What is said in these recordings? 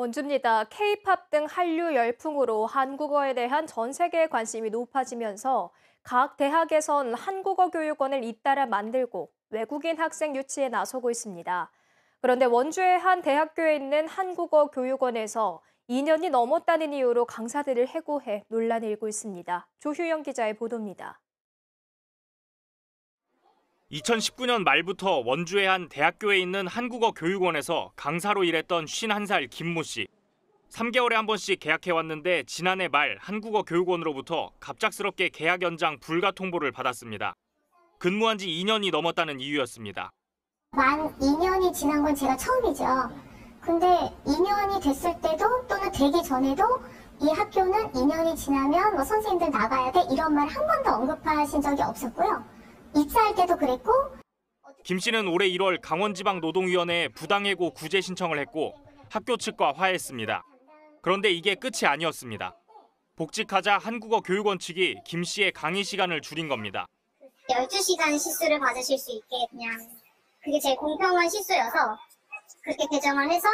원주입니다. K-팝 등 한류 열풍으로 한국어에 대한 전 세계의 관심이 높아지면서 각 대학에선 한국어 교육원을 잇따라 만들고 외국인 학생 유치에 나서고 있습니다. 그런데 원주의 한 대학교에 있는 한국어 교육원에서 2년이 넘었다는 이유로 강사들을 해고해 논란이 일고 있습니다. 조휴영 기자의 보도입니다. 2019년 말부터 원주의 한 대학교에 있는 한국어 교육원에서 강사로 일했던 51살 김모 씨. 3개월에 한 번씩 계약해왔는데 지난해 말 한국어 교육원으로부터 갑작스럽게 계약 연장 불가 통보를 받았습니다. 근무한 지 2년이 넘었다는 이유였습니다. 만 2년이 지난 건 제가 처음이죠. 근데 2년이 됐을 때도 또는 되기 전에도 이 학교는 2년이 지나면 선생님들 나가야 돼 이런 말 한 번도 언급하신 적이 없었고요. 입사할 때도 그랬고. 김 씨는 올해 1월 강원지방노동위원회에 부당해고 구제 신청을 했고 학교 측과 화해했습니다. 그런데 이게 끝이 아니었습니다. 복직하자 한국어 교육원 측이 김 씨의 강의 시간을 줄인 겁니다. 12시간 시수를 받으실 수 있게 그냥 그게 제일 공평한 시수여서 그렇게 개정을 해서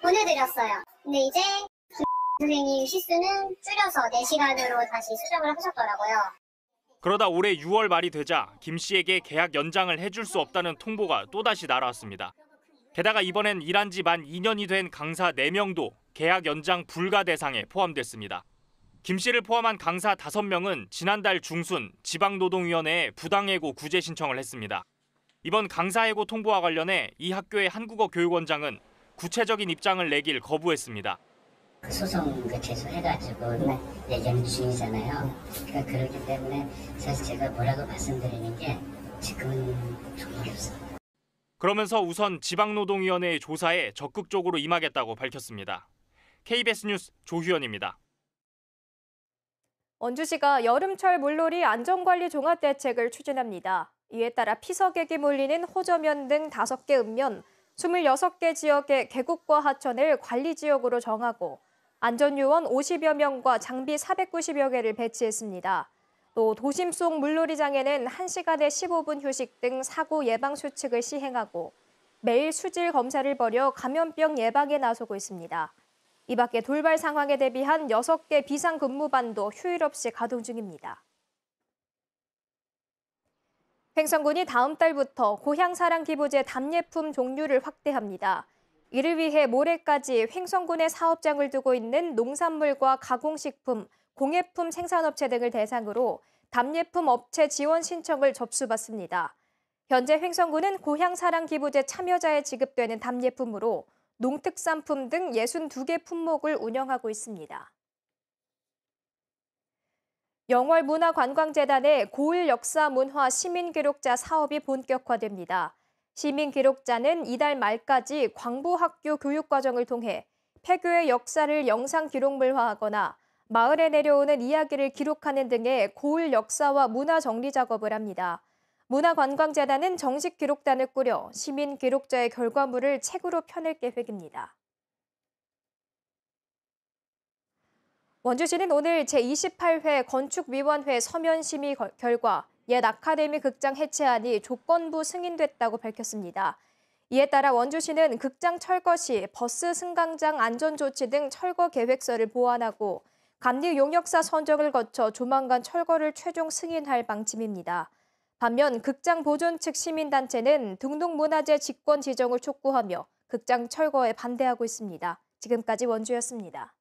보내드렸어요. 근데 이제 선생님 시수는 줄여서 4시간으로 다시 수정을 하셨더라고요. 그러다 올해 6월 말이 되자 김 씨에게 계약 연장을 해줄 수 없다는 통보가 또다시 날아왔습니다. 게다가 이번엔 일한 지 만 2년이 된 강사 4명도 계약 연장 불가 대상에 포함됐습니다. 김 씨를 포함한 강사 5명은 지난달 중순 지방노동위원회에 부당해고 구제 신청을 했습니다. 이번 강사해고 통보와 관련해 이 학교의 한국어 교육원장은 구체적인 입장을 내길 거부했습니다. 소송 제소해가지고 얘기하는 중이잖아요. 그러니까 그렇기 때문에 사실 제가 뭐라고 말씀드리는 게 지금은 정말 없어요. 그러면서 우선 지방노동위원회의 조사에 적극적으로 임하겠다고 밝혔습니다. KBS 뉴스 조휴연입니다. 원주시가 여름철 물놀이 안전관리 종합대책을 추진합니다. 이에 따라 피서객이 몰리는 호저면 등 5개 읍면, 26개 지역의 계곡과 하천을 관리지역으로 정하고 안전요원 50여 명과 장비 490여 개를 배치했습니다. 또 도심 속 물놀이장에는 1시간에 15분 휴식 등 사고 예방 수칙을 시행하고 매일 수질 검사를 벌여 감염병 예방에 나서고 있습니다. 이 밖에 돌발 상황에 대비한 6개 비상근무반도 휴일 없이 가동 중입니다. 횡성군이 다음 달부터 고향사랑기부제 답례품 종류를 확대합니다. 이를 위해 모레까지 횡성군에 사업장을 두고 있는 농산물과 가공식품, 공예품 생산업체 등을 대상으로 답례품 업체 지원 신청을 접수받습니다. 현재 횡성군은 고향사랑기부제 참여자에 지급되는 답례품으로 농특산품 등 62개 품목을 운영하고 있습니다. 영월문화관광재단의 고을 역사 문화 시민기록자 사업이 본격화됩니다. 시민기록자는 이달 말까지 광부학교 교육과정을 통해 폐교의 역사를 영상 기록물화하거나 마을에 내려오는 이야기를 기록하는 등의 고을 역사와 문화 정리 작업을 합니다. 문화관광재단은 정식 기록단을 꾸려 시민기록자의 결과물을 책으로 펴낼 계획입니다. 원주시는 오늘 제28회 건축위원회 서면 심의 결과 옛 아카데미 극장 해체안이 조건부 승인됐다고 밝혔습니다. 이에 따라 원주시는 극장 철거 시 버스 승강장 안전조치 등 철거 계획서를 보완하고 감리 용역사 선정을 거쳐 조만간 철거를 최종 승인할 방침입니다. 반면 극장 보존 측 시민단체는 등록문화재 직권 지정을 촉구하며 극장 철거에 반대하고 있습니다. 지금까지 원주였습니다.